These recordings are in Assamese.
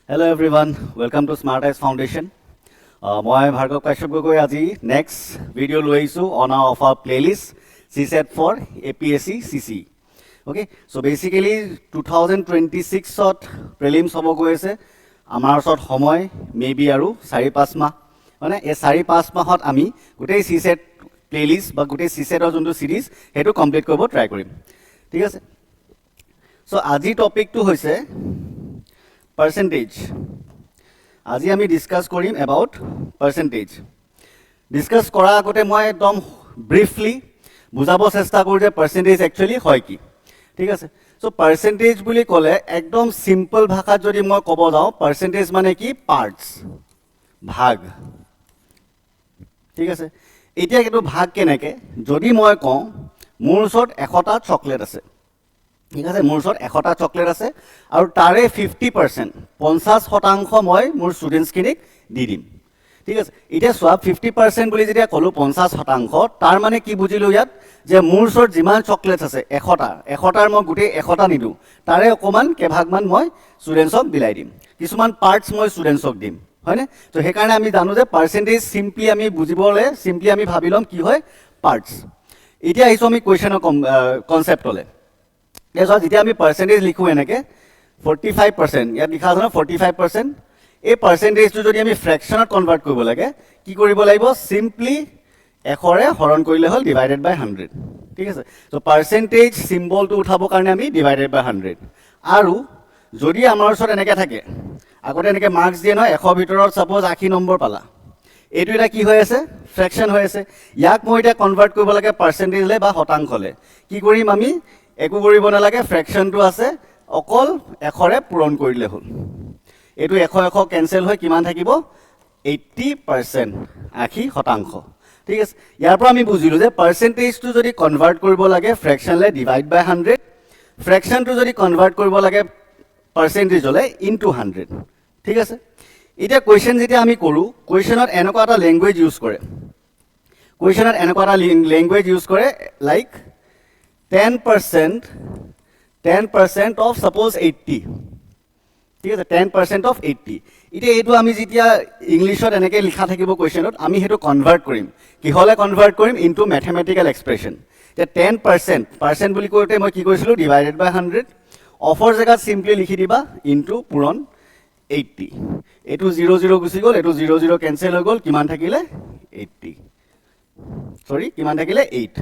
Hello everyone, welcome to Smart Eyes Foundation. I Bhargav Kashyap Gogoi aji next video loisu on our playlist CSET for APSC CC. Okay, so basically 2026 ot prelims hobo goise amar sot homoy maybe aru 4-5 mah mane e 4-5 mahot ami gotei CSET playlist ba gotei CSET or jonto series hetu complete koribo try korim. Thik ase? So aji topic tu hoise percentage. আজি আমি ডিসকাস কৰিম about percentage. ডিসকাস কৰা আগতে মই একদম ব্ৰিফলি বুজাব চেষ্টা কৰো যে percentage actually হয় কি ঠিক আছে সো percentage বুলি ক'লে একদম সিম্পল ভাষাত যদি মই ক'ব যাও percentage মানে কি পার্টস ভাগ ঠিক আছে এতিয়া কিন্তু ভাগ কেনেকে যদি মই কওঁ মোৰ ওচৰত 100টা চকলেট আছে ঠিক আছে মোৰ ওচৰত 100টা চকলেট আছে আৰু তাৰে 50% 50% মই মোৰ ষ্টুডেন্টছখিনিক দি দিম ঠিক আছে এতিয়া সোৱা 50% বুলি যেতিয়া কলো 50% তাৰ মানে কি বুজিলো ইয়াত যে মোৰ ওচৰত যিমান চকলেট আছে 100টাৰ মই গুটেই 100টা নিদু তাৰে অকমান কেভাগমান মই ষ্টুডেন্টছক বিলাই দিম কিছুমান পাৰ্টস মই ষ্টুডেন্টছক দিম হয়নে তো হেকাৰণে আমি জানো যে পাৰ্চেন্টেজ সিম্পলি আমি বুজিবলে সিম্পলি আমি ভাবিলম কি হয় পাৰ্টস এতিয়া আহিছো আমি কোৱেশ্চনৰ কনসেপ্টলে এসো যেতিয়া আমি পার্সেন্টেজ লিখো এনেকে 45% ইয়াত লিখা আছে না 45% এই পার্সেন্টেজটো যদি আমি ফ্র্যাকশনত কনভার্ট কৰিব লাগে কি কৰিব লাগিব সিম্পলি 100 ৰে হৰণ কৰিলে হল ডিভাইডেড বাই 100 ঠিক আছে সো পাৰ্সেন্টেজ সিম্বলটো উঠাব কাৰণে আমি ডিভাইডেড বাই 100 আৰু যদি আমাৰ ওচৰত এনেকে থাকে আগতে এনেকে মাৰ্কস দিয়ে নহয় 100 ভিতৰত সাপোজ 80 নম্বৰ পালা এইটো এটা কি হৈ আছে ফ্ৰ্যাকশন হৈ আছে ইয়াক মই এটা কনভাৰ্ট কৰিব লাগে পাৰ্সেন্টেজলে বা শতাংশলে কি কৰিম আমি একো কৰিব নালাগে ফ্ৰ্যাকশনটো আছে অকল 100 ৰে পূৰণ কৰিলে হল এটো 100 কেনসেল হৈ কিমান থাকিব 80% 80% ঠিক আছে ইয়াৰ পৰা আমি বুজিলো যে পাৰ্সেন্টেজটো যদি কনভাৰ্ট কৰিব লাগে ফ্ৰ্যাকশনলে ডিভাইড বাই 100 ফ্ৰ্যাকশনটো যদি কনভাৰ্ট কৰিব লাগে পাৰ্সেন্টেজলে ইনটু 100 ঠিক আছে এটা কোৱেশ্চন যেতিয়া আমি কৰো কোৱেশ্চনত এনেকুৱা এটা ল্যাঙ্গুৱেজ ইউজ কৰে কোৱেশ্চনত এনেকুৱা এটা ল্যাঙ্গুৱেজ ইউজ কৰে লাইক 10% of suppose 80 ঠিক আছে 10% of 80 ইতে এটো আমি যেতিয়া ইংলিশত এনেকে লিখা থাকিব কোৱেশ্চনত আমি হেতু কনভাৰ্ট কৰিম কি হলে কনভাৰ্ট কৰিম ইনটু ম্যাথমেটিক্যাল এক্সপ্রেশন যে 10% বুলি কওতে মই কি কৈছিলো ডিভাইডেড বাই 100 অফৰ জায়গাত সিম্পলি লিখি দিবা ইনটু পূৰণ 80 এটো 00 গুছি গল এটো 00 কেনসেল হৈ গল কিমান থাকিলে 80 সরি কিমান থাকিলে 8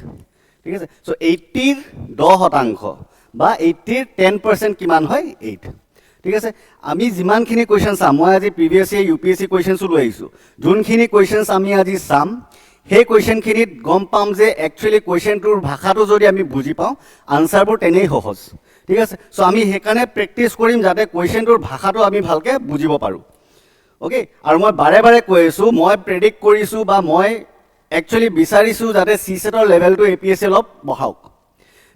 ঠিক আছে সো 80 ৰ 10% বা 80 ৰ 10% কিমান হয় 8 ঠিক আছে আমি যিমানখিনি কোৱেশ্চন চাম মই আজি প্ৰিভিয়াস ইয়াৰ ইউপিএসসি কোৱেশ্চনছ লৈ আহিছো যোনখিনি কোৱেশ্চনছ আমি আজি চাম হে কোৱেশ্চনখিনিত গম পাম যে একচুয়ালি কোৱেশ্চনটোৰ ভাষাটো যদি আমি বুজি পাওঁ আনসাৰবোৰ তেনেই সহজ ঠিক আছে সো আমি হেকানে প্ৰেক্টিস কৰিম যাতে কোৱেশ্চনটোৰ ভাষাটো আমি ভালকে বুজিব পাৰো ওকে আৰু মই বাৰে বাৰে কৈ আছো মই প্ৰেডিক্ট কৰিছো বা মই একচুয়ালি বিচাৰিছো যাতে সিসেটৰ লেভেলটো এপিএসসি লব বহাওক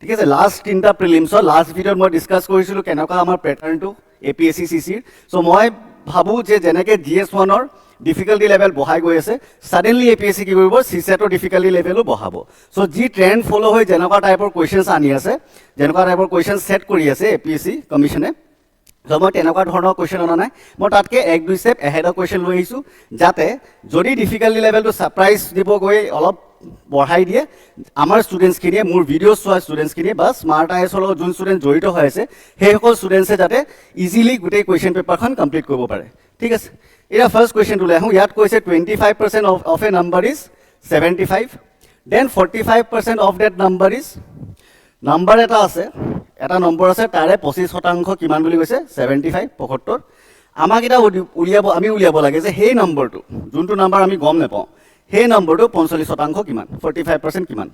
ঠিক আছে লাষ্ট তিনটা প্ৰিলিমছৰ লাষ্ট ভিডিঅ'ত মই ডিসকাস কৰিছিলো কেনেকা আমাৰ প্যাটাৰ্নটো এপিএসসি সিসিৰ সো মই ভাবু যে যেনেকে জিএস1 ৰ ডিফিকাল্টি লেভেল বহাই গৈ আছে সাডেনলি এপিএসসি কি কৰিব সিসেটৰ ডিফিকাল্টি লেভেলো বহাব সো জি ট্ৰেন্ড ফলো হৈ যেনেকা টাইপৰ কোৱেশ্চনছ আনি আছে যেনেকা টাইপৰ কোৱেশ্চন সেট কৰি আছে এপিএসসি কমিশনে মই তেনেকুৱা ধৰণৰ কোৱেশ্চন অনা নাই মই তাতকে 1-2 স্টেপ এহেডৰ কোৱেশ্চন লৈ আহিছো যাতে যদি ডিফিকাল্টি লেভেলটো সাৰপ্ৰাইজ দিব গৈ অলপ বঢ়াই দিয়ে আমাৰ ষ্টুডেন্টছ খিনিয়ে মোৰ ভিডিঅ'ছ চোৱা ষ্টুডেন্টছ খিনিয়ে বা স্মাৰ্ট আইএছৰ লগত যোন ষ্টুডেন্ট জড়িত হৈ আছে সেই সকল ষ্টুডেন্টছে যাতে ইজিলি গোটেই কোৱেশ্চন পেপাৰখন কমপ্লিট কৰিব পাৰে ঠিক আছে এটা ফাৰ্স্ট কোৱেশ্চন লৈ আহো ইয়াত কৈছে 25% of a number is 75 then 45% of that number is number এটা আছে এটা নম্বৰ আছে তাৰে 25% কিমান বুলি কৈছে 75 75 আমাক এটা আমি উলিয়াব লাগে যে সেই নম্বৰটো যোনটো নাম্বাৰ আমি গম নাপাওঁ সেই নম্বৰটো 45% কিমান 45% কিমান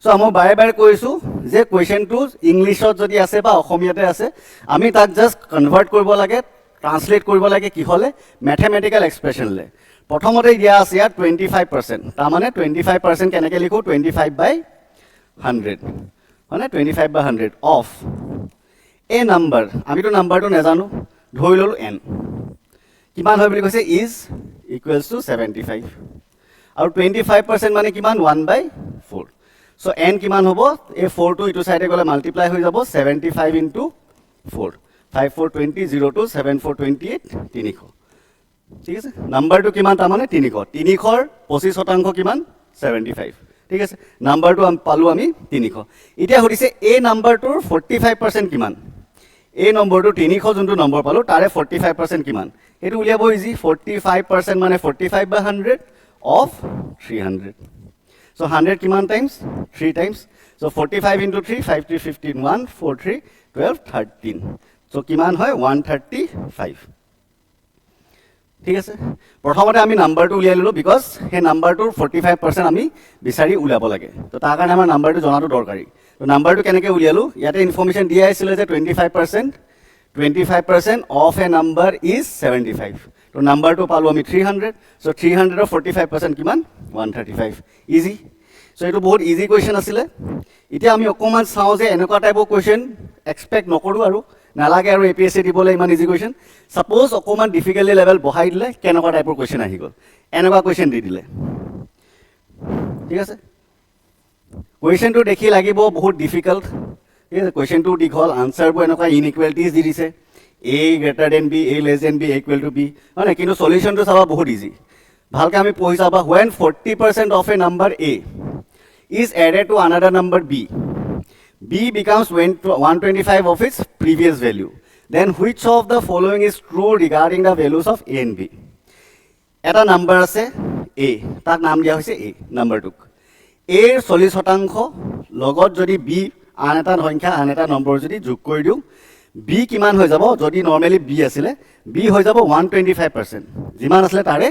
সো আমি বাৰে বাৰে কৈছো যে কোৱেশ্চনটো ইংলিশত যদি আছে বা অসমীয়াতে আছে আমি তাক জাস্ট কনভাৰ্ট কৰিব লাগে ট্ৰান্সলেট কৰিব লাগে কি হলে ম্যাথমেটিক্যাল এক্সপ্ৰেশনলে প্ৰথমতে দিয়া আছে ইয়াত 25% তাৰ মানে 25% কেনেকৈ লিখো 25/100 মানে 25/100 অফ এ নাম্বাৰ আমিতো নাম্বাৰটো নেজানো ধৰি ললো n কিমান হয় বুলি কৈছে ইজ ইকুৱেলছ টু 75 আৰু 25% মানে কিমান 1/4 সো n কিমান হ'ব এই 4 টো ইটো সাইডে গলে মাল্টিপ্লাই হৈ যাব 75 * 4 5420 0 to 7428 300 ঠিক আছে নাম্বাৰটো কিমান তাৰমানে 300 300ৰ 25% কিমান 75 ঠিক আছে নাম্বাৰটো আমি পালো আমি 300 এতিয়া হৰিছে এই নাম্বাৰটোৰ 45% কিমান এই নম্বৰটো 300 যোনটো নম্বৰ পালো তাৰে 45% কিমান এটো উলিয়াব ইজি 45% মানে 45/100 of 300 so 100 কিমান times 3 times so 45 into 3 5 3 15 1 4 3 12 13 so কিমান হয় 135 ঠিক আছে প্ৰথমতে আমি নাম্বাৰটো উলিয়াই ললো বিকজ হে নাম্বাৰটোৰ 45% আমি বিচাৰি উলিয়াব লাগে তো তাৰ কাৰণে আমাৰ নাম্বাৰটো জনাটো দৰকাৰী তো নাম্বাৰটো কেনেকৈ উলিয়ালো ইয়াতে ইনফৰমেশন দিয়া আছিল যে 25% of a number is 75 তো নাম্বাৰটো পালো আমি 300 so 300 ৰ 45% কিমান 135 ইজি so এটো বহুত ইজি কোৱেশ্চন আছিল এতিয়া আমি অকমান চাও যে এনেকুৱা টাইপৰ কোৱেশ্চন এক্সপেক্ট নকৰো আৰু নালাগে আৰু এপিএসসি দিবলৈ ইমান ইজি কোৱেশ্চন সাপোজ অকমান ডিফিকাল্টি লেভেল বহাই দিলে কেনেকুৱা টাইপৰ কোৱেশ্চন আহি গল এনেকুৱা কোৱেশ্চন দি দিলে ঠিক আছে কোৱেশ্চনটো দেখি লাগিব বহুত ডিফিকাল্ট ঠিক আছে কোৱেশ্চনটো দীঘল আনসাৰবোৰ এনেকুৱা ইনইকুৱেলিটিজ দি দিছে a greater than b a less than b equal to b মানে কিন্তু সলিউশনটো চাবা বহুত ইজি ভালকে আমি পঢ়ি চাবা when 40% of a number a is added to another number b b becomes 125 of its previous value then which of the following is true regarding the values of a and b এটা নাম্বার আছে a তাক নাম দিয়া হৈছে a নাম্বাৰটোক a এৰ 40% লগত যদি b আন এটা সংখ্যা আন এটা নম্বৰ যদি যোগ কৰি দিও b কিমান হৈ যাব যদি নৰমালি b আছিল b হৈ যাব 125% যিমান আছিল তাৰে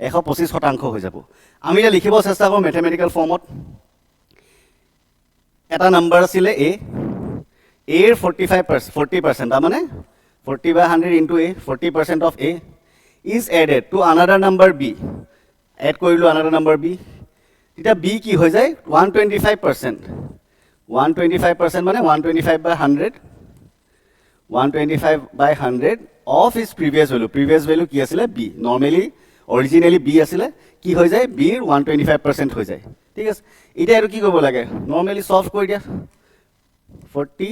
125% হৈ যাব আমি এটা লিখিব চেষ্টা কৰো ম্যাথমেটিক্যাল ফৰ্মত এটা নাম্বাৰ আছিল a এৰ 40% তাৰ মানে 40/100 into a 40% of a is added to another number b add কৰিলো another number b এটা b কি হৈ যায় 125% 125% মানে 125/100 125/100 of its previous value কি আছিল b normally originally b আছিল কি হৈ যায় b এর 125% হৈ যায় ঠিক আছে এটা আৰু কি কৰিব লাগে normally solve কৰি দিয়া 40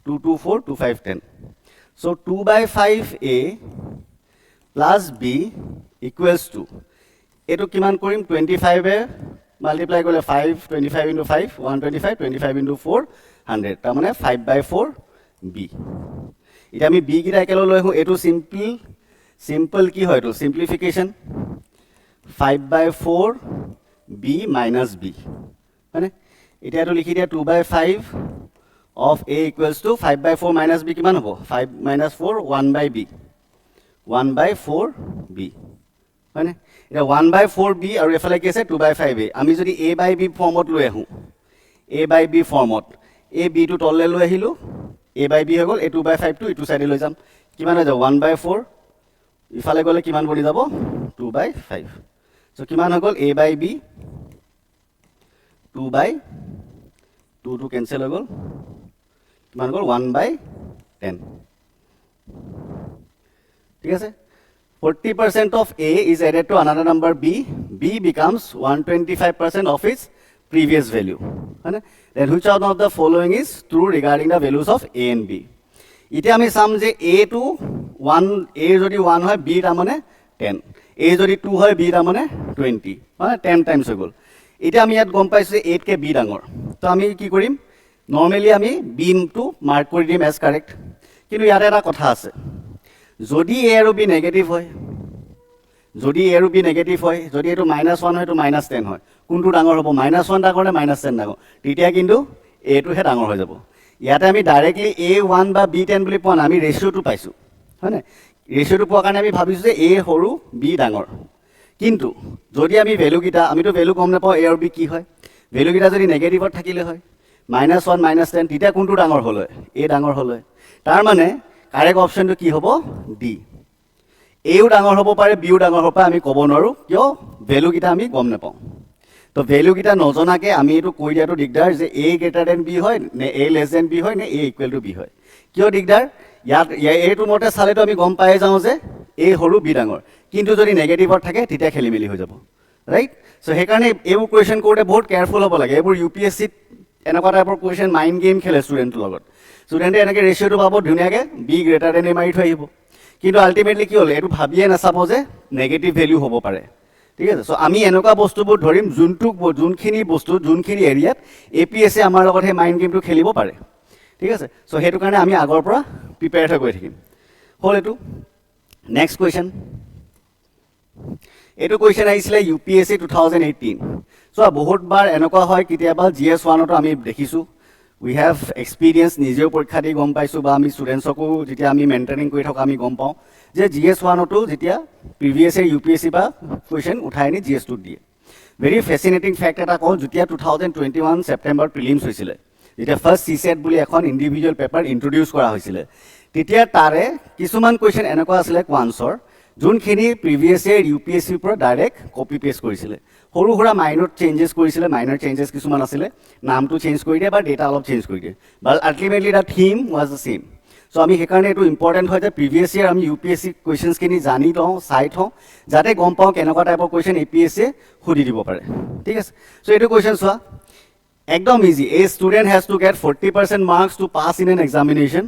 2 2 4 2 5 10 so 2/5a plus b equals to এটো কিমান কৰিম 25 এ মাল্টিপ্লাই কৰিলে 5 25 into 5 125 25 into 4 100 তাৰ মানে 5/4 b এটা আমি b কিটা একেলৈ লৈ আহো এটো সিম্পল কি হয় এটো সিম্পলিফিকেশন 5/4 b minus b মানে এটা এটো লিখি দিয়া 2/5 of a equals to 5/4 minus b কিমান হ'ব 5 minus 4 1/b 1/4b মানে এটা 1/4b আৰু এফালে কি আছে 2/5a আমি যদি a/b ফৰ্মত লৈ আহো a/b ফৰ্মত a b টু তললে লৈ আহিলো a/b হৈ গল a 2/5 টু ইটো সাইডে লৈ যাম কিমান হৈ যাব 1/4 ইফালে গলে কিমান বনি যাব 2/5 সো কিমান হৈ গল a/b 2/2 টু কেনসেল হৈ গল কিমান গল 1/10 ঠিক আছে 40% of a is added to another number b b becomes 125% of its previous value then which one of the following is true regarding the values of a and b ইতে আমি সাম যে a to 1 a যদি 1 হয় b তা মানে 10 a যদি 2 হয় b তা মানে 20 মানে 10 টাইমস হৈ গল ইতে আমি ইয়াত গম পাইছো 8 কে b ডাঙৰ তো আমি কি কৰিম নৰমালি আমি b টো মাৰ্ক কৰি দিম এজ কাৰেক্ট কিন্তু ইয়াতে এটা কথা আছে যদি a আৰু b নেগেটিভ হয় যদি a আৰু b নেগেটিভ হয় যদি এটো -1 হয় তো -10 হয় কোনটো ডাঙৰ হ'ব -1 ডাঙৰ নে -10 ডাঙৰ তেতিয়া কিন্তু a টো হে ডাঙৰ হৈ যাব ইয়াতে আমি ডাইৰেক্টলি a1 বা b10 বুলি পোৱা না আমি ৰেশিওটো পাইছো হয়নে ৰেশিওটো পোৱা কাৰণে আমি ভাবিছো যে a সৰু b ডাঙৰ কিন্তু যদি আমি ভ্যালু কিটা আমি তো ভ্যালু গম নাপাও a আৰু b কি হয় ভ্যালু কিটা যদি নেগেটিভত থাকিলে হয় -1 -10 তেতিয়া কোনটো ডাঙৰ হ'ল a ডাঙৰ হ'ল তাৰ মানে কাৰেক্ট অপশনটো কি হ'ব ডি এও ডাঙৰ হ'ব পাৰে বিও ডাঙৰ হ'ব পাৰে আমি ক'ব নোৱাৰো কিয় ভ্যালু কিটা আমি গম নাপাও তো ভ্যালু কিটা নজনাকে আমি এটো কৈ দিয়াটো দিগদাৰ যে a greater than b হয় নে a less than b হয় নে a equal to b হয় কিয় দিগদাৰ ইয়াত এটো মতে চালেটো আমি গম পাই যাও যে a সৰু b ডাঙৰ কিন্তু যদি নেগেটিভত থাকে তেতিয়া খেলিমেলি হৈ যাব ৰাইট সো হেকাৰণে এইবোৰ কোৱেশ্চন কৰোতে বহুত কেয়াৰফুল হ'ব লাগে এইবোৰ ইউপিএসসি এনেকুৱা টাইপৰ কোৱেশ্চন মাইন্ড গেম খেলে ষ্টুডেন্টৰ লগত ষ্টুডেণ্টে এনেকৈ ৰেচিঅ'টো পাব ধুনীয়াকৈ বি গ্ৰেটাৰ দেন এ মাৰি থৈ আহিব কিন্তু আল্টিমেটলি কি হ'ল এইটো ভাবিয়ে নাচাব যে নেগেটিভ ভেলিউ হ'ব পাৰে ঠিক আছে চ' আমি এনেকুৱা বস্তুবোৰ ধৰিম যোনখিনি বস্তু যোনখিনি এৰিয়াত APSC আমাৰ লগত সেই মাইণ্ড গেমটো খেলিব পাৰে ঠিক আছে চ' সেইটো কাৰণে আমি আগৰ পৰা প্ৰিপেয়াৰ হৈ গৈ থাকিম হ'ল এইটো নেক্সট কুৱেশ্যন এইটো কুৱেশ্যন আহিছিলে UPSC 2018 চ' বহুতবাৰ এনেকুৱা হয় কেতিয়াবা GS1তো আমি দেখিছোঁ উই হেভ এক্সপিৰিয়েঞ্চ নিজেও পৰীক্ষা দি গম পাইছোঁ বা আমি ষ্টুডেণ্টসকো যেতিয়া আমি মেইনটেইনিং কৰি থাকোঁ আমি গম পাওঁ যে GS1তো যেতিয়া প্ৰিভিয়াছ ইয়েৰ UPSC বা কুৱেশ্যন উঠাই আনি GS2ত দিয়ে ভেৰি ফেচিনেটিং ফেক্ট এটা কওঁ যেতিয়া 2021 ছেপ্টেম্বৰত প্ৰিলিমছ হৈছিলে যেতিয়া ফাৰ্ষ্ট CSET বুলি এখন ইণ্ডিভিজুৱেল পেপাৰ ইণ্ট্ৰডিউচ কৰা হৈছিলে তেতিয়া তাৰে কিছুমান কুৱেশ্যন এনেকুৱা আছিলে কোৱান্সৰ যোনখিনি প্ৰিভিয়াছ ইয়েৰ UPSCৰ পৰা ডাইৰেক্ট কপি পেষ্ট কৰিছিলে সৰু সুৰা মাইনৰ চেঞ্জেছ কৰিছিলে মাইনৰ চেঞ্জেছ কিছুমান আছিলে নামটো চেঞ্জ কৰি দিয়ে বা ডেটা অলপ চেঞ্জ কৰি দিয়ে but ultimately the theme was the same so' আমি সেইকাৰণে এইটো ইম্পৰ্টেণ্ট হয় যে প্ৰিভিয়াছ ইয়েৰ আমি UPSC কুৱেশ্যনছখিনি জানি লওঁ চাই থওঁ যাতে গম পাওঁ কেনেকুৱা টাইপৰ কুৱেশ্যন APSCয়ে সুধি দিব পাৰে ঠিক আছে চ' এইটো কুৱেশ্যন চোৱা একদম easy a student has to get 40% marks to pass in an examination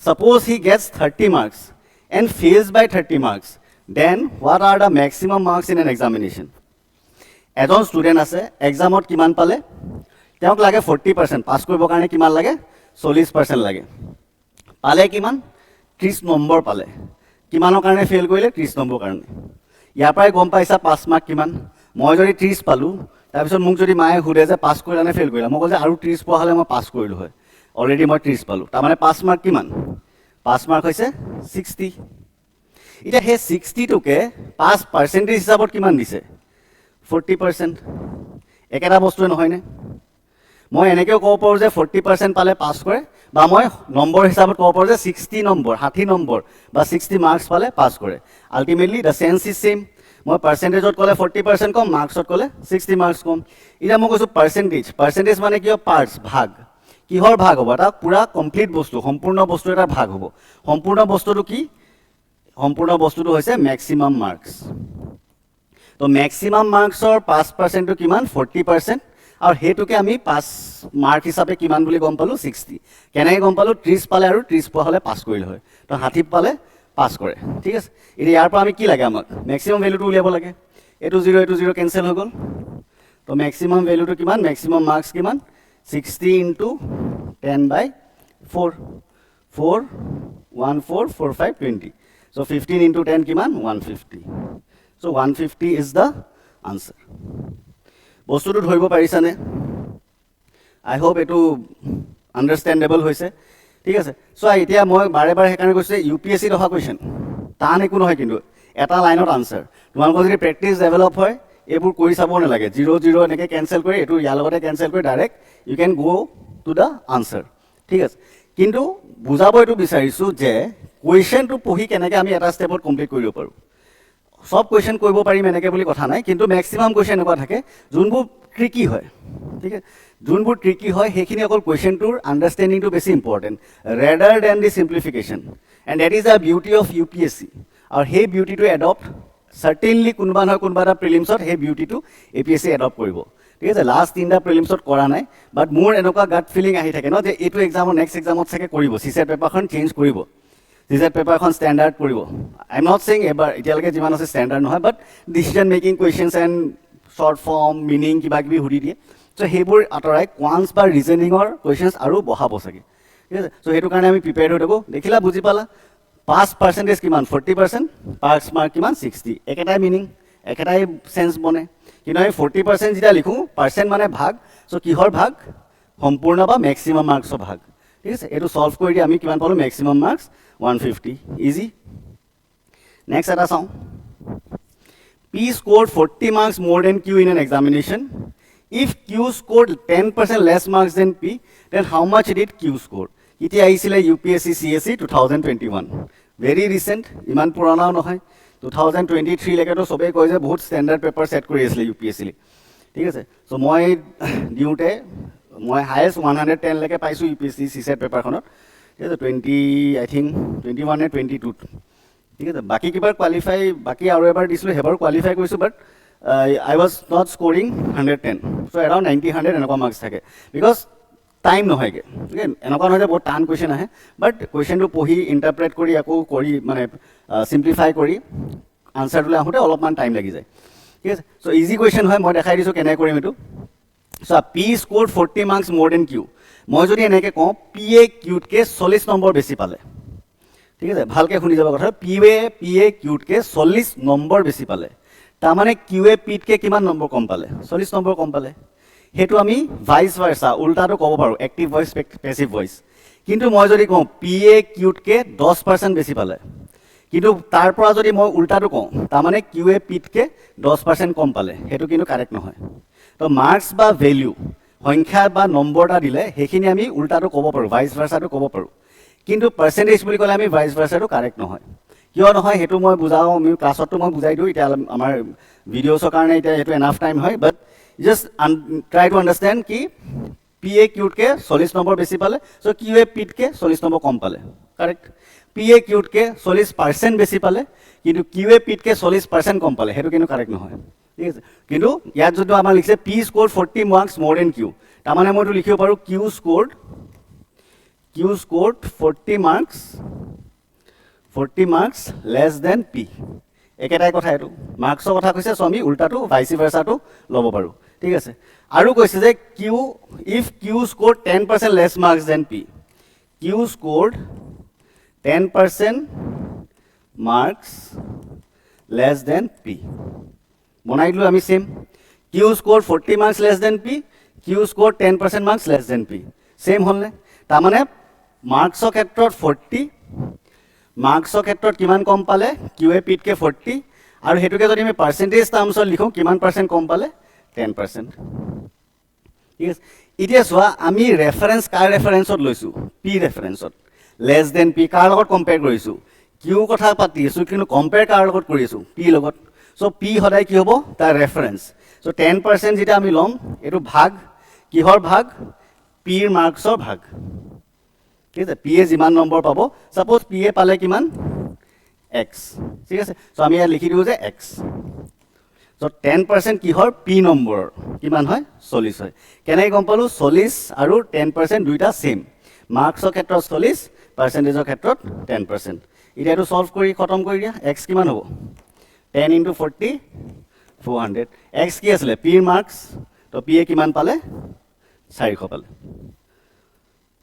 suppose he gets 30 marks and fails by 30 marks then what are the maximum marks in an examination এজন ষ্টুডেণ্ট আছে এক্সামত কিমান পালে তেওঁক লাগে 40% পাছ কৰিবৰ কাৰণে কিমান লাগে 40% লাগে পালে কিমান 30 নম্বৰ পালে কিমানৰ কাৰণে ফেইল কৰিলে 30 নম্বৰ কাৰণে ইয়াৰ পৰাই গম পাইছা পাছ মাৰ্ক কিমান মই যদি 30 পালোঁ তাৰপিছত মোক যদি মায়ে সুধে যে পাছ কৰিলা নে ফেইল কৰিলা মই কওঁ যে আৰু 30 পোৱা হ'লে মই পাছ কৰিলোঁ হয় অলৰেডি মই 30 পালোঁ তাৰমানে পাছ মাৰ্ক কিমান পাছ মাৰ্ক হৈছে 60 এতিয়া সেই 60টোকে পাছ পাৰ্চেণ্টেজ হিচাপত কিমান দিছে 40% একেটা বস্তুৱে নহয়নে মই এনেকৈও ক'ব পাৰোঁ যে 40% পালে পাছ কৰে বা মই নম্বৰ হিচাপত ক'ব পাৰোঁ যে 60 নম্বৰ 60 নম্বৰ বা 60 মাৰ্কছ পালে পাছ কৰে ultimately the change is same মই পাৰ্চেণ্টেজত ক'লে 40% কম মাৰ্কছত ক'লে 60 মাৰ্কছ কম এতিয়া মই কৈছোঁ পাৰ্চেণ্টেজ মানে কি হয় পাৰ্টছ ভাগ কিহৰ ভাগ হ'ব এটা পূৰা কমপ্লিট বস্তু সম্পূৰ্ণ বস্তু এটাৰ ভাগ হ'ব সম্পূৰ্ণ বস্তুটো কি সম্পূৰ্ণ বস্তুটো হৈছে মেক্সিমাম মাৰ্কছ তো মেক্সিমাম মাৰ্কছৰ 5%টো কিমান 40% আৰু সেইটোকে আমি পাছ মাৰ্ক হিচাপে কিমান বুলি গম পালোঁ 60 কেনেকৈ গম পালোঁ 30 পালে আৰু 30 পোৱা হ'লে পাছ কৰিলে হয় তো 60 পালে পাছ কৰে ঠিক আছে এতিয়া ইয়াৰ পৰা আমি কি লাগে আমাক মেক্সিমাম ভেলুটো উলিয়াব লাগে এইটো 0 কেঞ্চেল হৈ গ'ল তো মেক্সিমাম ভেলুটো কিমান মেক্সিমাম মাৰ্কছ কিমান 60 ইনটু 10/4 4 1 4 4 5 20 so 15 into 10 কিমান 150 so 150 is the answer বস্তুটো ধৰিব পাৰিছানে আই হোপ এইটো আণ্ডাৰষ্টেণ্ডেবল হৈছে ঠিক আছে চ' এতিয়া মই বাৰে বাৰে সেইকাৰণে কৈছোঁ UPSCত অহা কুৱেশ্যন টান একো নহয় কিন্তু এটা লাইনত আনচাৰ তোমালোকৰ যদি প্ৰেক্টিছ ডেভেলপ হয় এইবোৰ কৰি চাব নালাগে 0 এনেকৈ কেঞ্চেল কৰি এইটো ইয়াৰ লগতে কেঞ্চেল কৰি ডাইৰেক্ট ইউ কেন গ' টু দ্য আনচাৰ ঠিক আছে কিন্তু বুজাব এইটো বিচাৰিছোঁ যে কুৱেশ্যনটো পঢ়ি কেনেকৈ আমি এটা ষ্টেপত কমপ্লিট কৰিব পাৰোঁ সব কুৱেশ্যন কৰিব পাৰিম এনেকৈ বুলি কথা নাই কিন্তু মেক্সিমাম কুৱেশ্যন এনেকুৱা থাকে যোনবোৰ ট্ৰিকি হয় ঠিক আছে যোনবোৰ ট্ৰিকি হয় সেইখিনি অকল কুৱেশ্যনটোৰ আণ্ডাৰষ্টেণ্ডিংটো বেছি important rather than the simplification and that is the beauty of UPSC আৰু সেই বিউটিটো এডপ্ট চাৰ্টেইনলি কোনোবা নহয় কোনোবা এটা প্ৰিলিমছত সেই বিউটিটো APSC এডপ্ট কৰিব ঠিক আছে লাষ্ট 3টা প্ৰিলিমছত কৰা নাই বাট মোৰ এনেকুৱা গাট ফিলিং আহি থাকে ন যে এইটো এক্সামৰ নেক্সট এক্সামত চাগে কৰিব CSET পেপাৰখন চেঞ্জ কৰিব CSET পেপাৰখন ষ্টেণ্ডাৰ্ড কৰিব আই এম নট ছেইং এবাৰ এতিয়ালৈকে যিমান আছে ষ্টেণ্ডাৰ্ড নহয় but decision making questions and short form meaning কিবা কিবি সুধি দিয়ে চ' সেইবোৰ আঁতৰাই কোৱান্স বা ৰিজনিঙৰ কুৱেশ্যনছ আৰু বঢ়াব চাগে ঠিক আছে চ' সেইটো কাৰণে আমি প্ৰিপেয়াৰ্ড হৈ থাকোঁ দেখিলা বুজি পালা পাছ পাৰ্চেণ্টেজ কিমান 40% পাছ মাৰ্ক কিমান 60 একেটাই মিনিং একেটাই চেঞ্চ বনে কিন্তু আমি 40% যেতিয়া লিখোঁ পাৰ্চেণ্ট মানে ভাগ চ' কিহৰ ভাগ সম্পূৰ্ণ বা মেক্সিমাম মাৰ্কছৰ ভাগ ঠিক আছে এইটো ছল্ভ কৰি দিয়ে আমি কিমান পালোঁ মেক্সিমাম মাৰ্কছ 150 ইজি নেক্সট এটা চাওঁ P scored 40 marks more than Q in an examination. If Q scored 10% less marks than P, then how much did Q score? এতিয়া আহিছিলে UPSC CSE 2021 ভেৰি ৰিচেণ্ট ইমান পুৰণাও নহয় 2023 লৈকেতো চবেই কয় যে বহুত ষ্টেণ্ডাৰ্ড পেপাৰ ছেট কৰি আছিলে UPSC ঠিক আছে চ' মই দিওঁতে মই হায়েষ্ট 110 লৈকে পাইছোঁ UPSC CSET পেপাৰখনত ঠিক আছে 20 আই থিংক 21 নে 22 ঠিক আছে বাকী কিবাৰ কোৱালিফাই বাকী আৰু এবাৰ দিছিলোঁ সেইবাৰ কোৱালিফাই কৰিছোঁ but I was not scoring 110 so' around 90-100 এনেকুৱা মাৰ্কছ থাকে বিকজ টাইম নহয়গৈ ঠিক এনেকুৱা নহয় যে বহুত টান কুৱেশ্যন আহে বাট কুৱেশ্যনটো পঢ়ি ইণ্টাৰপ্ৰেট কৰি আকৌ কৰি মানে চিম্প্লিফাই কৰি আনচাৰটোলৈ আহোঁতে অলপমান টাইম লাগি যায় ঠিক আছে চ' ইজি কুৱেশ্যন হয় মই দেখাই দিছোঁ কেনেকৈ কৰিম এইটো চ' P scored 40 marks more than Q মই যদি এনেকৈ কওঁ পি এ কিউতকৈ 40 নম্বৰ বেছি পালে ঠিক আছে ভালকৈ শুনি যাব কথা পি এ কিউতকৈ 40 নম্বৰ বেছি পালে তাৰমানে কিউ এ পিতকৈ কিমান নম্বৰ কম পালে 40 নম্বৰ কম পালে সেইটো আমি ভাইচ ভাৰ্চা উল্টাটো ক'ব পাৰোঁ এক্টিভ ভইচ পেছিভ ভইচ কিন্তু মই যদি কওঁ পি এ কিউতকৈ 10% বেছি পালে কিন্তু তাৰ পৰা যদি মই উল্টাটো কওঁ তাৰমানে কিউ এ পিতকৈ 10% কম পালে সেইটো কিন্তু কাৰেক্ট নহয় তো মাৰ্কছ বা ভেলিউ সংখ্যা বা নম্বৰ এটা দিলে সেইখিনি আমি উল্টাটো ক'ব পাৰোঁ ভাইচ ভাৰ্চাটো ক'ব পাৰোঁ কিন্তু পাৰ্চেণ্টেজ বুলি ক'লে আমি ভাইচ ভাৰ্চাটো কাৰেক্ট নহয় কিয় নহয় সেইটো মই বুজাওঁ আমি ক্লাছতো মই বুজাই দিওঁ এতিয়া আমাৰ ভিডিঅ'ছৰ কাৰণে এতিয়া সেইটো এনাফ টাইম হয় বাট জাষ্ট ট্ৰাই টু আণ্ডাৰষ্টেণ্ড কি পি এ কিউতকৈ 40 নম্বৰ বেছি পালে চ' কিউ এ পিতকৈ 40 নম্বৰ কম পালে কাৰেক্ট পি এ কিউতকৈ 40% বেছি পালে কিন্তু কিউ এ পিতকৈ 40% কম পালে সেইটো কিন্তু কাৰেক্ট নহয় ঠিক আছে কিন্তু ইয়াত যোনটো আমাৰ লিখিছে P scored 40 marks more than Q তাৰমানে মইতো লিখিব পাৰোঁ Q scored 40 marks less than P একেটাই কথা এইটো মাৰ্কছৰ কথা কৈছে চ' আমি উল্টাটো ভাইচি ভাৰ্চাটো ল'ব পাৰোঁ ঠিক আছে আৰু কৈছে যে if Q scored 10% less marks than P Q scored 10% marks less than P বনাই দিলোঁ আমি same Q scored 40 marks less than P Q scored 10% marks less than P same হ'লনে তাৰমানে মাৰ্কছৰ ক্ষেত্ৰত 40 মাৰ্কছৰ ক্ষেত্ৰত কিমান কম পালে কিউ এ পিতকৈ 40 আৰু সেইটোকে যদি আমি পাৰ্চেণ্টেজ টাৰ্মছত লিখোঁ কিমান পাৰ্চেণ্ট কম পালে 10% ঠিক আছে এতিয়া চোৱা আমি ৰেফাৰেঞ্চ কাৰ ৰেফাৰেঞ্চত লৈছোঁ পি ৰেফাৰেঞ্চত লেছ দেন পি কাৰ লগত কম্পেয়াৰ কৰিছোঁ কিউ কথা পাতি আছোঁ কিন্তু কম্পেয়াৰ কাৰ লগত কৰি আছোঁ পি লগত চ' পি সদায় কি হ'ব তাৰ ৰেফাৰেঞ্চ চ' 10% যেতিয়া আমি ল'ম এইটো ভাগ কিহৰ ভাগ পিৰ মাৰ্কছৰ ভাগ ঠিক আছে পি এ যিমান নম্বৰ পাব ছাপ'জ পি এ পালে কিমান এক্স ঠিক আছে চ' আমি ইয়াত লিখি দিওঁ যে এক্স চ' 10% কিহৰ পি নম্বৰৰ কিমান হয় 40 হয় কেনেকৈ গম পালোঁ 40 আৰু 10% দুইটা ছেইম মাৰ্কছৰ ক্ষেত্ৰত 40 পাৰ্চেণ্টেজৰ ক্ষেত্ৰত 10% এতিয়া এইটো ছল্ভ কৰি খতম কৰি দিয়া এক্স কিমান হ'ব 10 × 40 400 এক্স কি আছিলে পিৰ মাৰ্কছ তো পি এ কিমান পালে 400 পালে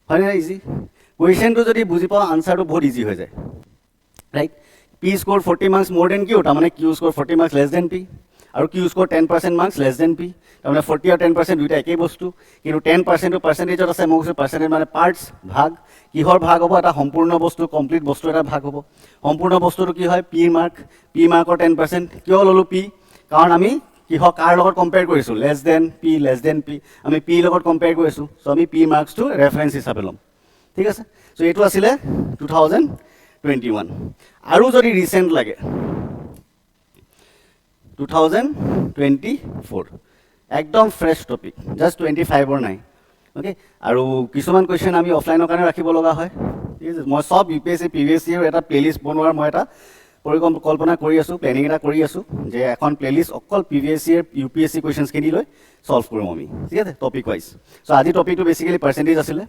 হয়নে ইজি কুৱেশ্যনটো যদি বুজি পাওঁ আনচাৰটো বহুত ইজি হৈ যায় right P score 40 marks more than Q তাৰমানে Q score 40 marks less than P আৰু Q score 10% marks less than P তাৰমানে 40 আৰু 10% দুইটা একেই বস্তু কিন্তু 10%টো পাৰ্চেণ্টেজত আছে মই কৈছোঁ পাৰ্চেণ্টেজ মানে পাৰ্টছ ভাগ কিহৰ ভাগ হ'ব এটা সম্পূৰ্ণ বস্তু কমপ্লিট বস্তু এটা ভাগ হ'ব সম্পূৰ্ণ বস্তুটো কি হয় পি মাৰ্কৰ 10% কিয় ল'লোঁ পি কাৰণ আমি কিহৰ কাৰ লগত কম্পেয়াৰ কৰিছোঁ লেছ দেন পি আমি পিৰ লগত কম্পেয়াৰ কৰিছোঁ চ' আমি পি মাৰ্কছটো ৰেফাৰেঞ্চ হিচাপে ল'ম ঠিক আছে চ' এইটো আছিলে 2021 আৰু যদি ৰিচেণ্ট লাগে 2024 একদম ফ্ৰেছ টপিক জাষ্ট 25ৰ নাই অ'কে আৰু কিছুমান কুৱেশ্যন আমি অফলাইনৰ কাৰণে ৰাখিব লগা হয় ঠিক আছে মই চব UPSC PVSC এটা প্লেলিষ্ট বনোৱাৰ মই এটা পৰিকল্পনা কৰি আছোঁ প্লেনিং এটা কৰি আছোঁ যে এখন প্লেলিষ্ট অকল PVSC UPSC কুৱেশ্যনছখিনি লৈ ছল্ভ কৰিম আমি ঠিক আছে টপিক ৱাইজ চ' আজি টপিকটো বেচিকেলি পাৰ্চেণ্টেজ আছিলে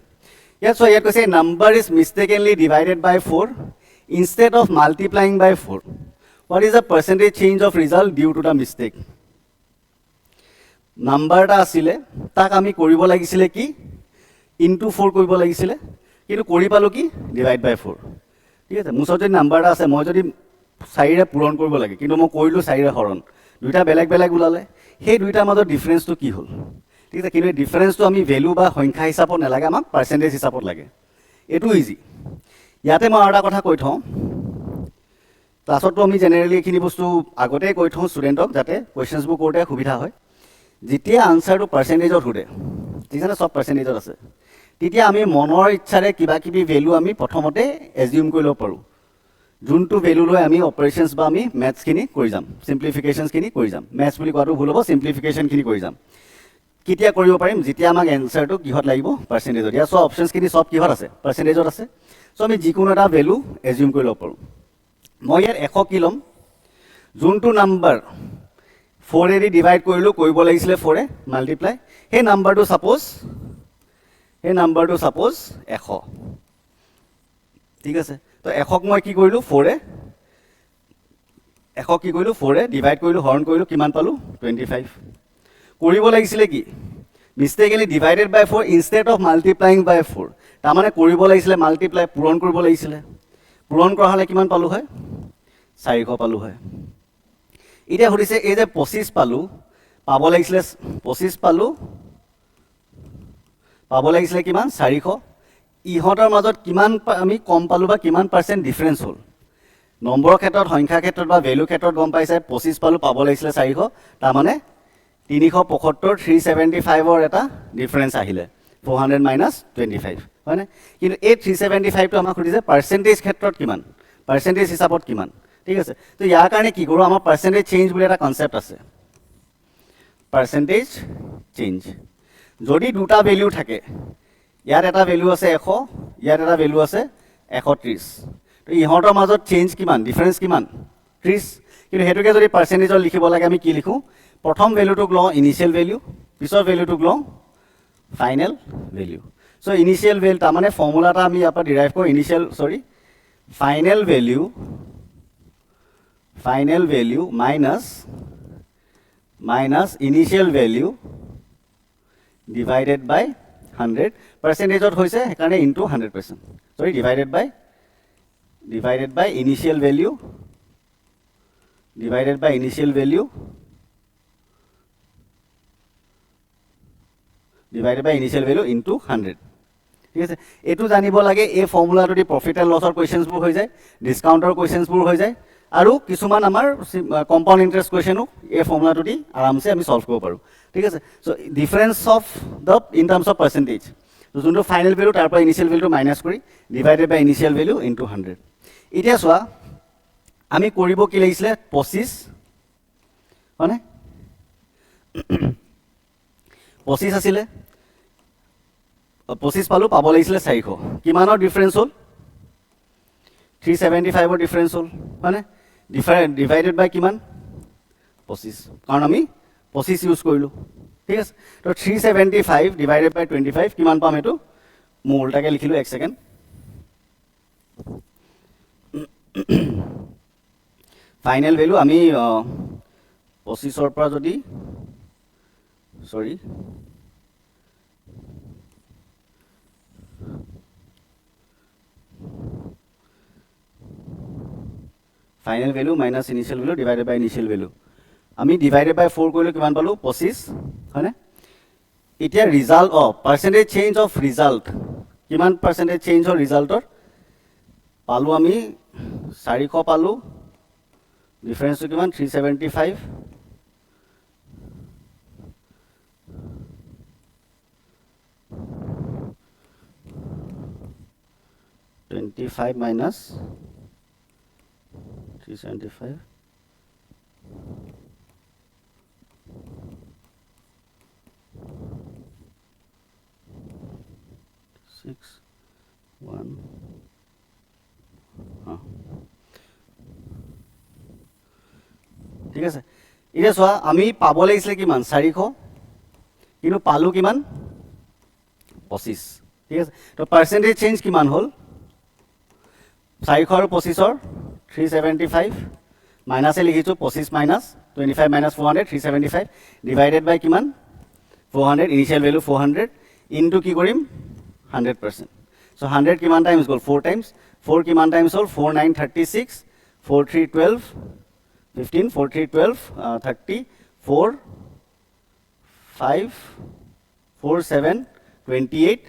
ইয়াত কৈছে number is mistakenly divided by 4 instead of multiplying by 4 what is the percentage change of result due to the mistake number এটা আছিলে তাক আমি কৰিব লাগিছিলে কি ইনটু 4 কৰিব লাগিছিলে কিন্তু কৰি পালোঁ কি ডিভাইড বাই 4 ঠিক আছে মোৰ ওচৰত যদি নাম্বাৰ এটা আছে মই যদি 4ৰে পূৰণ কৰিব লাগে কিন্তু মই কৰিলোঁ 4ৰে হৰণ দুইটা বেলেগ বেলেগ ওলালে সেই দুইটাৰ মাজত ডিফাৰেঞ্চটো কি হ'ল ঠিক আছে কিন্তু এই ডিফাৰেঞ্চটো আমি ভেলু বা সংখ্যা হিচাপত নালাগে আমাক পাৰ্চেণ্টেজ হিচাপত লাগে এইটো ইজি ইয়াতে মই আৰু এটা কথা কৈ থওঁ ক্লাছতো আমি জেনেৰেলি এইখিনি বস্তু আগতেই কৈ থওঁ ষ্টুডেণ্টক যাতে কুৱেশ্যনছবোৰ কৰোঁতে সুবিধা হয় যেতিয়া আনচাৰটো পাৰ্চেণ্টেজত সোধে ঠিক আছে চব পাৰ্চেণ্টেজত আছে তেতিয়া আমি মনৰ ইচ্ছাৰে কিবা কিবি ভেলু আমি প্ৰথমতে এজিউম কৰি ল'ব পাৰোঁ যোনটো ভেলু লৈ আমি অপাৰেশ্যনছ বা আমি মেথছখিনি কৰি যাম চিম্প্লিফিকেশ্যনছখিনি কৰি যাম মেথছ বুলি কোৱাটো ভুল হ'ব চিম্প্লিফিকেশ্যনখিনি কৰি যাম কেতিয়া কৰিব পাৰিম যেতিয়া আমাক এনচাৰটো কিহত লাগিব পাৰ্চেণ্টেজত ইয়াত চব অপশ্যনছখিনি চব কিহত আছে পাৰ্চেণ্টেজত আছে চ' আমি যিকোনো এটা ভেলু এজিউম কৰি ল'ব পাৰোঁ মই ইয়াত 100 কি ল'ম যোনটো নাম্বাৰ 4 এদি ডিভাইড কৰিলোঁ কৰিব লাগিছিলে 4 মাল্টিপ্লাই সেই নাম্বাৰটো ছাপ'জ সেই নাম্বাৰটো ছাপ'জ 100 ঠিক আছে তো 100ক মই কি কৰিলোঁ 4 100 কি কৰিলোঁ 4 ডিভাইড কৰিলোঁ হৰণ কৰিলোঁ কিমান পালোঁ 25 কৰিব লাগিছিলে কি mistakenly divided by 4 instead of multiplying by 4 তাৰমানে কৰিব লাগিছিলে মাল্টিপ্লাই পূৰণ কৰিব লাগিছিলে পূৰণ কৰা হ'লে কিমান পালোঁ হয় 400 পালোঁ হয় এতিয়া সুধিছে এই যে 25 পালোঁ পাব লাগিছিলে 25 পালোঁ পাব লাগিছিলে কিমান 400 ইহঁতৰ মাজত কিমান আমি কম পালোঁ বা কিমান পাৰ্চেণ্ট ডিফাৰেঞ্চ হ'ল নম্বৰৰ ক্ষেত্ৰত সংখ্যাৰ ক্ষেত্ৰত বা ভেলু ক্ষেত্ৰত গম পাইছে 25 পালোঁ পাব লাগিছিলে 400 তাৰমানে 375 375ৰ এটা ডিফাৰেঞ্চ আহিলে 400 মাইনাছ 25 হয়নে কিন্তু এই 375টো আমাক সুধিছে পাৰ্চেণ্টেজ ক্ষেত্ৰত কিমান পাৰ্চেণ্টেজ হিচাপত কিমান ঠিক আছে তো ইয়াৰ কাৰণে কি কৰোঁ আমাৰ পাৰ্চেণ্টেজ চেঞ্জ বুলি এটা কনচেপ্ট আছে পাৰ্চেণ্টেজ চেঞ্জ যদি দুটা ভেলু থাকে ইয়াত এটা ভেলু আছে 100 ইয়াত এটা ভেলু আছে 130 তো ইহঁতৰ মাজত চেঞ্জ কিমান ডিফাৰেঞ্চ কিমান 30 কিন্তু হেতুকে যদি পাৰ্চেণ্টেজত লিখিব লাগে আমি কি লিখোঁ প্ৰথম ভেলুটোক লওঁ ইনিশিয়েল ভেলু পিছৰ ভেলুটোক লওঁ final value so initial value তাৰমানে ফৰ্মুলাটা আমি ইয়াৰ পৰা ডিৰাইভ কৰোঁ initial final value minus initial value divided by 100 পাৰ্চেণ্টেজত হৈছে সেইকাৰণে into 100% divided by initial value into 100 ঠিক আছে এইটো জানিব লাগে এই ফৰ্মুলাটো দি প্ৰফিট এণ্ড লছৰ কুৱেশ্যনছবোৰ হৈ যায় ডিছকাউণ্টৰ কুৱেশ্যনছবোৰ হৈ যায় আৰু কিছুমান আমাৰ কম্পাউণ্ড ইণ্টাৰেষ্ট কুৱেশ্যনো এই ফৰ্মুলাটো দি আৰামছে আমি সলভ কৰিব পাৰোঁ ঠিক আছে so difference of the in terms of percentage যোনটো ফাইনেল ভেলু তাৰ পৰা ইনিশিয়েল ভেলুটো মাইনাছ কৰি divided by initial value into 100 এতিয়া চোৱা আমি কৰিব কি লাগিছিলে 25 হয়নে 25 আছিলে 25 পালোঁ পাব লাগিছিলে 400 কিমানৰ ডিফাৰেঞ্চ হ'ল 375ৰ ডিফাৰেঞ্চ হ'ল হয়নে ডিভাইডেড বাই কিমান 25 কাৰণ আমি 25 ইউজ কৰিলোঁ ঠিক আছে তো 375 ডিভাইডেড বাই 25 কিমান পাম এইটো মই উল্টাকৈ লিখিলোঁ এক ছেকেণ্ড ফাইনেল ভেলু আমি 25ৰ পৰা যদি final value minus initial value divided by initial value আমি ডিভাইডেড বাই 4 কৰিলোঁ কিমান পালোঁ 25 হয়নে এতিয়া result of percentage change of result কিমান পাৰ্চেণ্টেজ চেঞ্জ হ'ল ৰিজাল্টৰ পালোঁ আমি 400 পালোঁ ডিফাৰেঞ্চটো কিমান 375 25 minus 375 6 1 ঠিক আছে এতিয়া চোৱা আমি পাব লাগিছিলে কিমান 400 কিন্তু পালোঁ কিমান 25 ঠিক আছে তো পাৰ্চেণ্টেজ চেঞ্জ কিমান হ'ল 400 আৰু 25ৰ 375 মাইনাছে লিখিছোঁ 25 মাইনাছ 25 মাইনাছ 400 375 ডিভাইডেড বাই কিমান 400 ইনিশিয়েল ভেলু 400 ইনটু কি কৰিম 100% সো 100 কিমান টাইমছ গ'ল 4 টাইমছ 4 কিমান টাইমছ হ'ল 4 9 36 4 3 12 15 4 3 12 30 4 5 4 7 28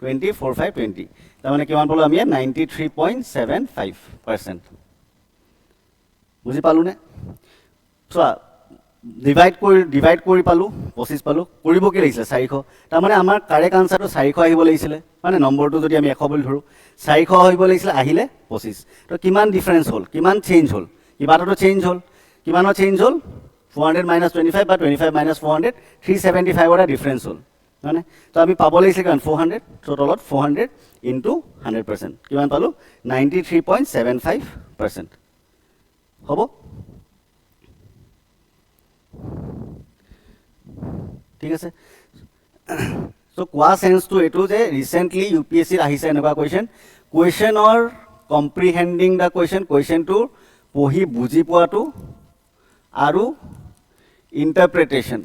20 4 5 20 তাৰমানে কিমান পালোঁ আমি 93.75% বুজি পালোঁনে চোৱা ডিভাইড কৰি পালোঁ 25 পালোঁ কৰিব কি লাগিছিলে 400 তাৰমানে আমাৰ কাৰেক্ট আনচাৰটো 400 আহিব লাগিছিলে মানে নম্বৰটো যদি আমি 100 বুলি ধৰোঁ 400 আহিব লাগিছিলে আহিলে 25 তো কিমান ডিফাৰেঞ্চ হ'ল কিমান চেঞ্জ হ'ল কিবা এটাতো চেঞ্জ হ'ল কিমানৰ চেঞ্জ হ'ল 400 মাইনাছ 25 বা 25 মাইনাছ 400 375ৰ এটা ডিফাৰেঞ্চ হ'ল হয়নে তো আমি পাব লাগিছিলে কিমান 400 তো তলত 400 ইনটু 100% কিমান পালোঁ 93.75% হ'ব ঠিক আছে সো কোৱা সেন্সটো এটো যে ৰিসেন্টলি ইউপিএসসি আহিছে এনেকুৱা কুৱেশ্যনৰ কম্প্ৰিহেন্ডিং দা কুৱেশ্যনটো পঢ়ি বুজি পোৱাটো আৰু ইন্টাৰপ্ৰিটেশ্যন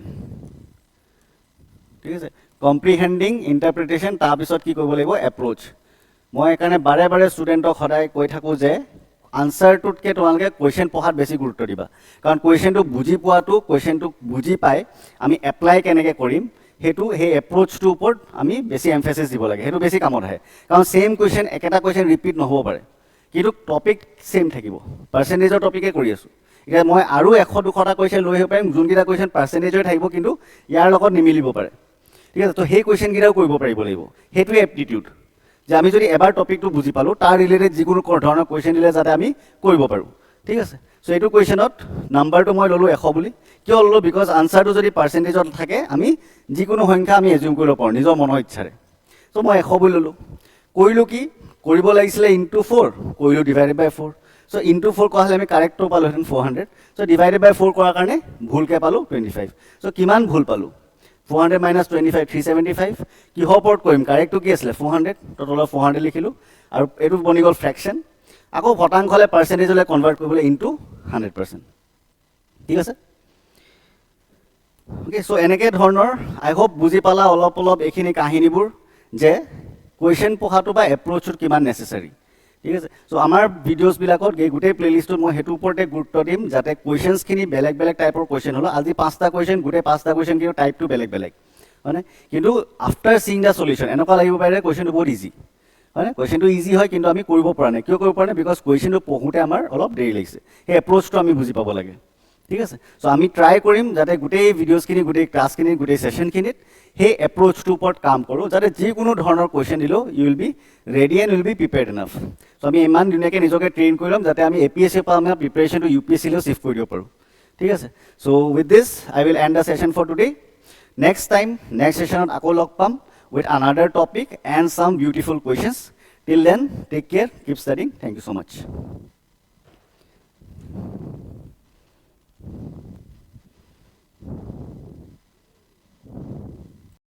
ঠিক আছে কম্প্ৰিহেন্ডিং ইন্টাৰপ্ৰিটেশ্যন তাৰ পিছত কি কৰিব লাগিব এপ্ৰোচ মই একাৰণে বাৰে বাৰে ষ্টুডেণ্টক সদায় কৈ থাকোঁ যে আনসাৰটোতকৈ তোমালোকে কুৱেশ্যন পঢ়াত বেছি গুৰুত্ব দিবা কাৰণ কুৱেশ্যনটো বুজি পোৱাটো কুৱেশ্যনটো বুজি পাই আমি এপ্লাই কেনেকৈ কৰিম সেইটো সেই এপ্ৰোচটোৰ ওপৰত আমি বেছি এমফেচিছ দিব লাগে সেইটো বেছি কামত আহে কাৰণ সেম কুৱেশ্যন একেটা কুৱেশ্যন ৰিপিট নহ'ব পাৰে কিন্তু টপিক সেম থাকিব পাৰ্চেণ্টেজৰ টপিকে কৰি আছোঁ এতিয়া মই আৰু 100-200টা কুৱেশ্যন লৈ আহিব পাৰিম যোনকেইটা কুৱেশ্যন পাৰ্চেণ্টেজৰ থাকিব কিন্তু ইয়াৰ লগত নিমিলিব পাৰে ঠিক আছে তো সেই কুৱেশ্যনকেইটাও কৰিব পাৰিব লাগিব সেইটোৱে এপ্টিটিউড যে আমি যদি এবাৰ টপিকটো বুজি পালোঁ তাৰ ৰিলেটেড যিকোনো ধৰণৰ কুৱেশ্যন দিলে যাতে আমি কৰিব পাৰোঁ ঠিক আছে চ' এইটো কুৱেশ্যনত নাম্বাৰটো মই ল'লোঁ 100 বুলি কিয় ল'লোঁ বিকজ আনচাৰটো যদি পাৰ্চেণ্টেজত থাকে আমি যিকোনো সংখ্যা আমি এজিউম কৰিব পাৰোঁ নিজৰ মনৰ ইচ্ছাৰে চ' মই 100 বুলি ল'লোঁ কৰিলোঁ কি কৰিব লাগিছিলে ইনটু 4 কৰিলোঁ ডিভাইডেড বাই 4 চ' ইনটু 4 কৰা হ'লে আমি কাৰেক্টটো পালোঁহেঁতেন 400 চ' ডিভাইডেড বাই 4 কৰাৰ কাৰণে ভুলকৈ পালোঁ 25 চ' কিমান ভুল পালোঁ 400 minus 25 375 কিহৰ ওপৰত কৰিম কাৰেক্টটো কি আছিলে 400 তো তলত 400 লিখিলোঁ আৰু এইটো বনি গ'ল ফ্ৰেকশ্যন আকৌ শতাংশলৈ পাৰ্চেণ্টেজলৈ কনভাৰ্ট কৰিবলৈ ইনটু 100% ঠিক আছে অ'কে চ' এনেকৈ ধৰণৰ আই হোপ বুজি পালা অলপ এইখিনি কাহিনীবোৰ যে কুৱেশ্যন পঢ়াটো বা এপ্ৰ'চটো কিমান নেচেচাৰী ঠিক আছে চ' আমাৰ ভিডিঅ'ছবিলাকত এই গোটেই প্লেলিষ্টটোত মই সেইটোৰ ওপৰতে গুৰুত্ব দিম যাতে কুৱেশ্যনছখিনি বেলেগ টাইপৰ কুৱেশ্যন হ'লো আজি 5টা কুৱেশ্যন গোটেই 5টা কুৱেশ্যন কিন্তু টাইপটো বেলেগ হয়নে কিন্তু আফটাৰ চিং দ্য চলিউশ্যন এনেকুৱা লাগিব পাৰে কুৱেশ্যনটো বহুত ইজি হয়নে কুৱেশ্যনটো ইজি হয় কিন্তু আমি কৰিব পৰা নাই কিয় কৰিব পৰা নাই বিকজ কুৱেশ্যনটো পঢ়োঁতে আমাৰ অলপ দেৰি লাগিছে সেই এপ্ৰ'চটো আমি বুজি পাব লাগে ঠিক আছে চ' আমি ট্ৰাই কৰিম যাতে গোটেই ভিডিঅ'ছখিনি গোটেই ক্লাছখিনি গোটেই ছেশ্যনখিনিত সেই এপ্ৰ'চটোৰ ওপৰত কাম কৰোঁ যাতে যিকোনো ধৰণৰ কুৱেশ্যন দিলেও you will be ready and will be prepared enough so' আমি ইমান ধুনীয়াকৈ নিজকে ট্ৰেইন কৰি ল'ম যাতে আমি APSCৰ পৰা আমাৰ প্ৰিপেৰেশ্যনটো UPSCলৈও চিফ্ট কৰি দিব পাৰোঁ ঠিক আছে so' with this I will end the session for today next ছেশ্যনত আকৌ লগ পাম with another topic and some beautiful questions. Till then, take care, keep studying. Thank you so much.